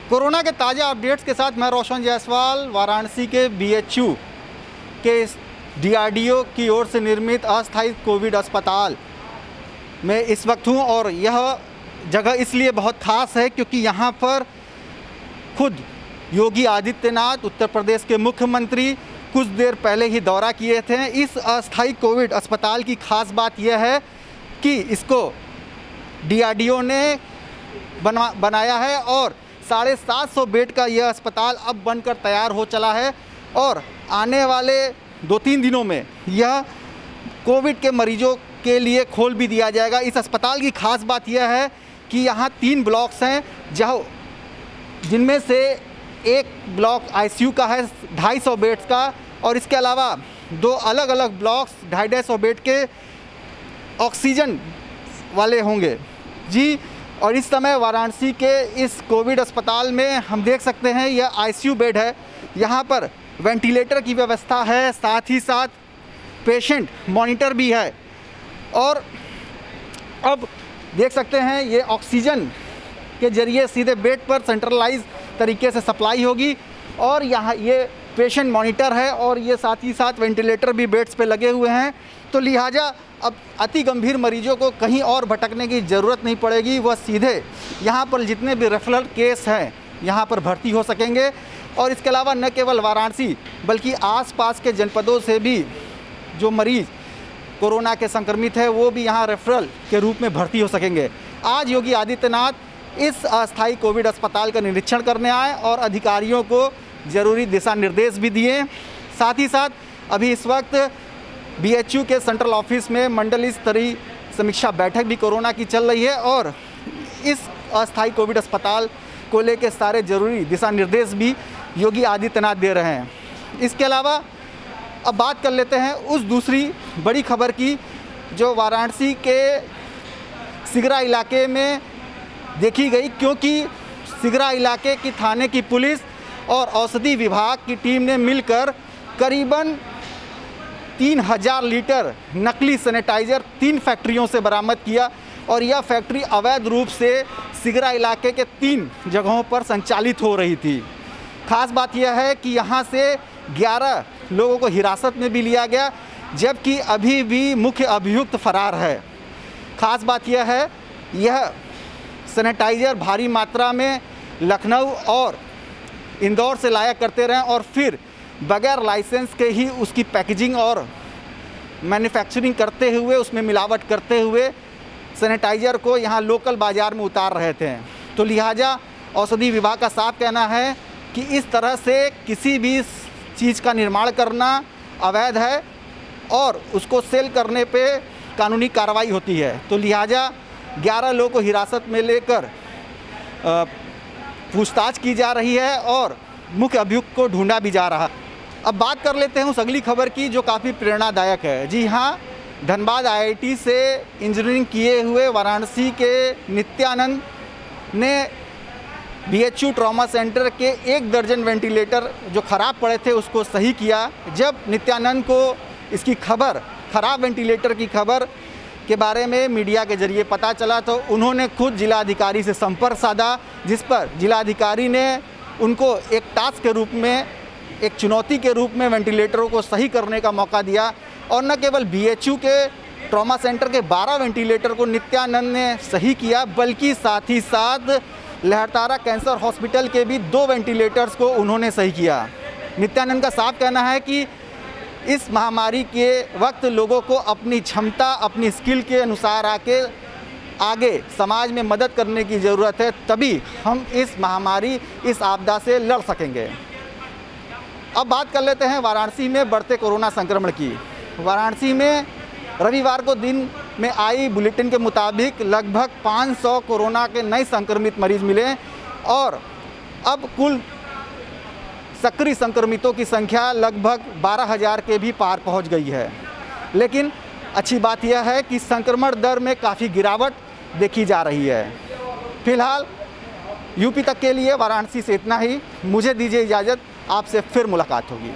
Corona के ताज़ा updates के साथ मैं रोशन जायसवाल वाराणसी के बीएचयू के डीआरडीओ की ओर से निर्मित अस्थायी कोविड अस्पताल में इस वक्त हूँ। और यह जगह इसलिए बहुत ख़ास है क्योंकि यहाँ पर खुद योगी आदित्यनाथ उत्तर प्रदेश के मुख्यमंत्री कुछ देर पहले ही दौरा किए थे। इस अस्थायी कोविड अस्पताल की ख़ास बात यह है कि इसको डीआरडीओ ने बनाया है और 750 बेड का यह अस्पताल अब बनकर तैयार हो चला है और आने वाले 2-3 दिनों में यह कोविड के मरीजों के लिए खोल भी दिया जाएगा। इस अस्पताल की ख़ास बात यह है कि यहाँ 3 ब्लॉक्स हैं जिनमें से एक ब्लॉक आईसीयू का है 250 बेड्स का और इसके अलावा 2 अलग अलग ब्लॉक्स 250 बेड के ऑक्सीजन वाले होंगे जी। और इस समय वाराणसी के इस कोविड अस्पताल में हम देख सकते हैं यह आईसीयू बेड है। यहाँ पर वेंटिलेटर की व्यवस्था है, साथ ही साथ पेशेंट मॉनिटर भी है। और अब देख सकते हैं ये ऑक्सीजन के ज़रिए सीधे बेड पर सेंट्रलाइज तरीके से सप्लाई होगी और यहाँ ये पेशेंट मॉनिटर है और ये साथ ही साथ वेंटिलेटर भी बेड्स पे लगे हुए हैं। तो लिहाजा अब अति गंभीर मरीजों को कहीं और भटकने की ज़रूरत नहीं पड़ेगी, वह सीधे यहाँ पर जितने भी रेफरल केस हैं यहाँ पर भर्ती हो सकेंगे। और इसके अलावा न केवल वाराणसी बल्कि आसपास के जनपदों से भी जो मरीज़ कोरोना के संक्रमित है वो भी यहाँ रेफरल के रूप में भर्ती हो सकेंगे। आज योगी आदित्यनाथ इस अस्थायी कोविड अस्पताल का निरीक्षण करने आए और अधिकारियों को ज़रूरी दिशा निर्देश भी दिए। साथ ही साथ अभी इस वक्त बीएचयू के सेंट्रल ऑफिस में मंडल स्तरीय समीक्षा बैठक भी कोरोना की चल रही है और इस अस्थायी कोविड अस्पताल को लेकर सारे ज़रूरी दिशा निर्देश भी योगी आदित्यनाथ दे रहे हैं। इसके अलावा अब बात कर लेते हैं उस दूसरी बड़ी खबर की जो वाराणसी के सिगरा इलाके में देखी गई, क्योंकि सिगरा इलाके की थाने की पुलिस और औषधि विभाग की टीम ने मिलकर करीबन 3000 लीटर नकली सैनिटाइज़र 3 फैक्ट्रियों से बरामद किया और यह फैक्ट्री अवैध रूप से सिगरा इलाके के 3 जगहों पर संचालित हो रही थी। खास बात यह है कि यहाँ से 11 लोगों को हिरासत में भी लिया गया, जबकि अभी भी मुख्य अभियुक्त फरार है। खास बात यह है यह सैनिटाइज़र भारी मात्रा में लखनऊ और इंदौर से लाया करते रहे और फिर बगैर लाइसेंस के ही उसकी पैकेजिंग और मैन्युफैक्चरिंग करते हुए उसमें मिलावट करते हुए सैनिटाइज़र को यहाँ लोकल बाज़ार में उतार रहे थे। तो लिहाजा औषधि विभाग का साफ कहना है कि इस तरह से किसी भी चीज़ का निर्माण करना अवैध है और उसको सेल करने पे कानूनी कार्रवाई होती है। तो लिहाजा 11 लोगों को हिरासत में लेकर पूछताछ की जा रही है और मुख्य अभियुक्त को ढूंढा भी जा रहा है। अब बात कर लेते हैं उस अगली खबर की जो काफ़ी प्रेरणादायक है। जी हाँ, धनबाद आईआईटी से इंजीनियरिंग किए हुए वाराणसी के नित्यानंद ने बीएचयू ट्रॉमा सेंटर के 1 दर्जन वेंटिलेटर जो ख़राब पड़े थे उसको सही किया। जब नित्यानंद को इसकी खबर, ख़राब वेंटिलेटर की खबर के बारे में मीडिया के ज़रिए पता चला तो उन्होंने खुद जिलाधिकारी से संपर्क साधा, जिस पर जिलाधिकारी ने उनको एक टास्क के रूप में, एक चुनौती के रूप में वेंटिलेटरों को सही करने का मौका दिया। और न केवल बीएचयू के ट्रॉमा सेंटर के 12 वेंटिलेटर को नित्यानंद ने सही किया, बल्कि साथ ही साथ लहरतारा कैंसर हॉस्पिटल के भी 2 वेंटिलेटर्स को उन्होंने सही किया। नित्यानंद का साफ कहना है कि इस महामारी के वक्त लोगों को अपनी क्षमता, अपनी स्किल के अनुसार आगे समाज में मदद करने की ज़रूरत है, तभी हम इस महामारी, इस आपदा से लड़ सकेंगे। अब बात कर लेते हैं वाराणसी में बढ़ते कोरोना संक्रमण की। वाराणसी में रविवार को दिन में आई बुलेटिन के मुताबिक लगभग 500 कोरोना के नए संक्रमित मरीज मिले और अब कुल सक्रिय संक्रमितों की संख्या लगभग 12,000 के भी पार पहुंच गई है। लेकिन अच्छी बात यह है कि संक्रमण दर में काफ़ी गिरावट देखी जा रही है। फिलहाल यूपी तक के लिए वाराणसी से इतना ही। मुझे दीजिए इजाज़त, आपसे फिर मुलाकात होगी।